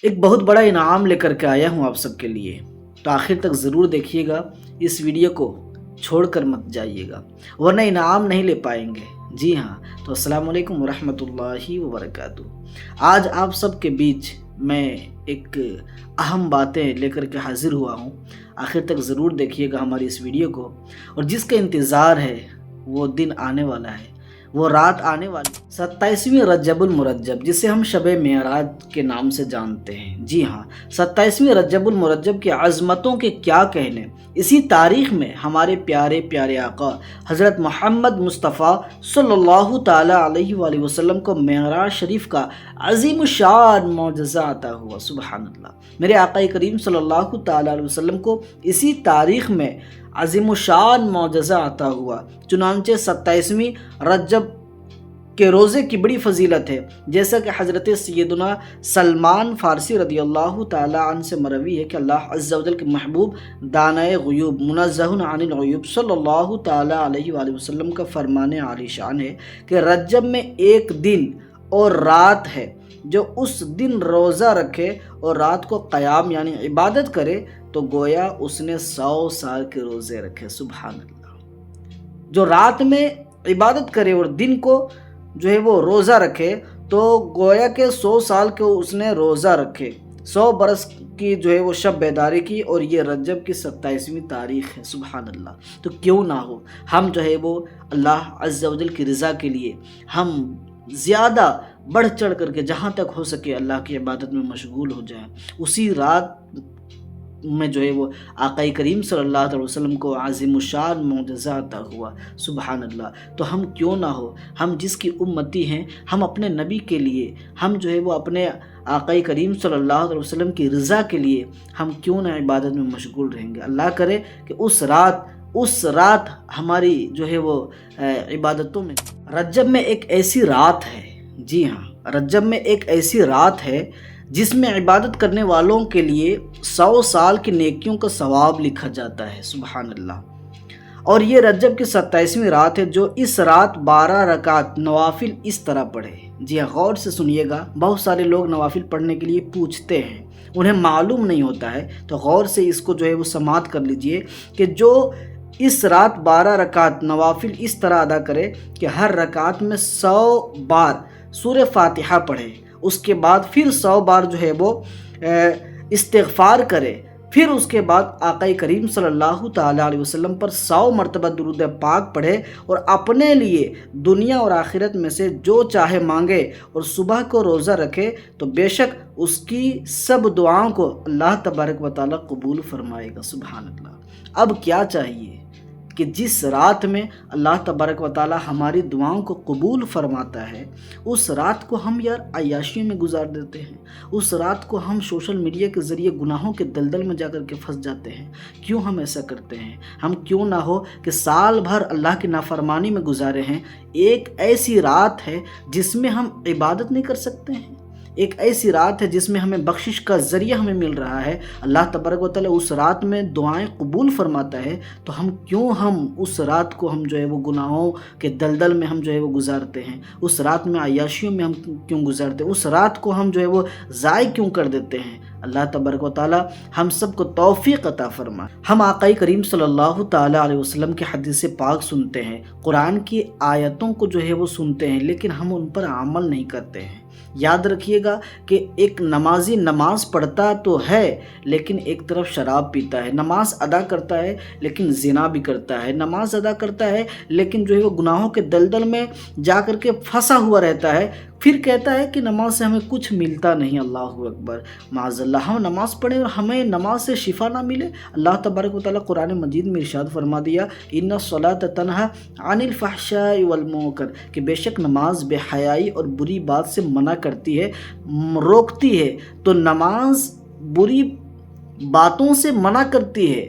ایک بہت بڑا انعام لے کر کے آیا ہوں آپ سب کے لیے، تو آخر تک ضرور دیکھیے گا، اس ویڈیو کو چھوڑ کر مت جائیے گا ورنہ انعام نہیں لے پائیں گے۔ جی ہاں، تو السلام علیکم ورحمۃ اللہ وبرکاتہ۔ آج آپ سب کے بیچ میں ایک اہم باتیں لے کر کے حاضر ہوا ہوں، آخر تک ضرور دیکھیے گا ہماری اس ویڈیو کو، اور جس کا انتظار ہے وہ دن آنے والا ہے، وہ رات آنے والی 27ویں رجب المرجب، جسے ہم شب معراج کے نام سے جانتے ہیں۔ جی ہاں، 27ویں رجب المرجب کی عظمتوں کے کیا کہنے۔ اسی تاریخ میں ہمارے پیارے پیارے آقا حضرت محمد مصطفیٰ صلی اللہ تعالی علیہ وآلہ وسلم کو معراج شریف کا عظیم الشان معجزہ عطا ہوا۔ سبحان اللہ، میرے آقا کریم صلی اللہ تعالی علیہ وسلم کو اسی تاریخ میں عظیم الشان معجزہ عطا ہوا۔ چنانچہ 27ویں رجب کے روزے کی بڑی فضیلت ہے، جیسا کہ حضرت سیدنا سلمان فارسی رضی اللہ تعالی عنہ سے مروی ہے کہ اللہ عز و جل کے محبوب دانائے غیوب منزہ عن العیوب صلی اللہ تعالی علیہ وآلہ وسلم کا فرمان عالی شان ہے کہ رجب میں ایک دن اور رات ہے، جو اس دن روزہ رکھے اور رات کو قیام یعنی عبادت کرے تو گویا اس نے 100 سال کے روزے رکھے۔ سبحان اللہ، جو رات میں عبادت کرے اور دن کو جو ہے وہ روزہ رکھے تو گویا کہ 100 سال کے اس نے روزہ رکھے، 100 برس کی جو ہے وہ شب بیداری کی، اور یہ رجب کی 27ویں تاریخ ہے۔ سبحان اللہ، تو کیوں نہ ہو ہم جو ہے وہ اللہ عز و جل کی رضا کے لیے ہم زیادہ بڑھ چڑھ کر کے جہاں تک ہو سکے اللہ کی عبادت میں مشغول ہو جائیں۔ اسی رات میں جو ہے وہ آقا کریم صلی اللہ علیہ وسلم کو عظیم الشان معجزہ عطا ہوا۔ سبحان اللہ، تو ہم کیوں نہ ہو، ہم جس کی امتی ہیں، ہم اپنے نبی کے لیے، ہم جو ہے وہ اپنے آقا کریم صلی اللہ علیہ وسلم کی رضا کے لیے ہم کیوں نہ عبادت میں مشغول رہیں گے۔ اللہ کرے کہ اس رات ہماری جو ہے وہ عبادتوں میں رجب میں ایک ایسی رات ہے، جی ہاں، رجب میں ایک ایسی رات ہے جس میں عبادت کرنے والوں کے لیے 100 سال کی نیکیوں کا ثواب لکھا جاتا ہے۔ سبحان اللہ، اور یہ رجب کی 27ویں رات ہے، جو اس رات 12 رکعت نوافل اس طرح پڑھے۔ جی ہاں، غور سے سنیے گا، بہت سارے لوگ نوافل پڑھنے کے لیے پوچھتے ہیں، انہیں معلوم نہیں ہوتا ہے، تو غور سے اس کو جو ہے وہ سماعت کر لیجئے کہ جو اس رات 12 رکعت نوافل اس طرح ادا کرے کہ ہر رکعت میں 100 بار سورہ فاتحہ پڑھے، اس کے بعد پھر 100 بار جو ہے وہ استغفار کرے، پھر اس کے بعد آقا کریم صلی اللہ تعالی علیہ وسلم پر 100 مرتبہ درود پاک پڑھے، اور اپنے لیے دنیا اور آخرت میں سے جو چاہے مانگے، اور صبح کو روزہ رکھے تو بے شک اس کی سب دعاؤں کو اللہ تبارک و تعالی قبول فرمائے گا۔ سبحان اللہ، اب کیا چاہیے کہ جس رات میں اللہ تبارک و تعالی ہماری دعاؤں کو قبول فرماتا ہے، اس رات کو ہم یار عیاشیوں میں گزار دیتے ہیں، اس رات کو ہم سوشل میڈیا کے ذریعے گناہوں کے دلدل میں جا کر کے پھنس جاتے ہیں۔ کیوں ہم ایسا کرتے ہیں؟ ہم کیوں نہ ہو کہ سال بھر اللہ کی نافرمانی میں گزارے ہیں، ایک ایسی رات ہے جس میں ہم عبادت نہیں کر سکتے ہیں، ایک ایسی رات ہے جس میں ہمیں بخشش کا ذریعہ ہمیں مل رہا ہے، اللہ تبارک و تعالی اس رات میں دعائیں قبول فرماتا ہے، تو ہم اس رات کو ہم جو ہے وہ گناہوں کے دلدل میں ہم جو ہے وہ گزارتے ہیں، اس رات میں عیاشیوں میں ہم کیوں گزارتے ہیں، اس رات کو ہم جو ہے وہ ضائع کیوں کر دیتے ہیں۔ اللہ تبارک و تعالی ہم سب کو توفیق عطا فرمائے۔ ہم آقا کریم صلی اللہ تعالی علیہ وسلم کی حدیث پاک سنتے ہیں، قرآن کی آیتوں کو جو ہے وہ سنتے ہیں، لیکن ہم ان پر عمل نہیں کرتے ہیں۔ یاد رکھیے گا کہ ایک نمازی نماز پڑھتا تو ہے لیکن ایک طرف شراب پیتا ہے، نماز ادا کرتا ہے لیکن زنا بھی کرتا ہے، نماز ادا کرتا ہے لیکن جو ہے وہ گناہوں کے دلدل میں جا کر کے پھنسا ہوا رہتا ہے، پھر کہتا ہے کہ نماز سے ہمیں کچھ ملتا نہیں۔ اللہ اکبر، معاذ اللہ، ہم نماز پڑھیں اور ہمیں نماز سے شفا نہ ملے۔ اللہ تبارک و تعالیٰ قرآن مجید میں ارشاد فرما دیا، ان الصلاۃ تنہی عن الفحشاء والمنکر، کہ بے شک نماز بے حیائی اور بری بات سے منع کرتی ہے، روکتی ہے۔ تو نماز بری باتوں سے منع کرتی ہے،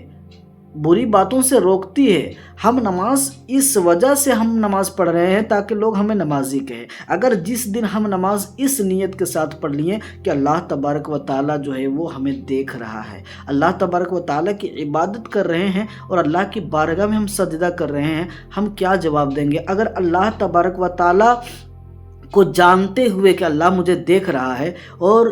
بری باتوں سے روکتی ہے۔ ہم نماز اس وجہ سے ہم نماز پڑھ رہے ہیں تاکہ لوگ ہمیں نمازی کہیں۔ اگر جس دن ہم نماز اس نیت کے ساتھ پڑھ لیے کہ اللہ تبارک و تعالیٰ جو ہے وہ ہمیں دیکھ رہا ہے، اللہ تبارک و تعالیٰ کی عبادت کر رہے ہیں اور اللہ کی بارگاہ میں ہم سجدہ کر رہے ہیں، ہم کیا جواب دیں گے؟ اگر اللہ تبارک و تعالیٰ کو جانتے ہوئے کہ اللہ مجھے دیکھ رہا ہے اور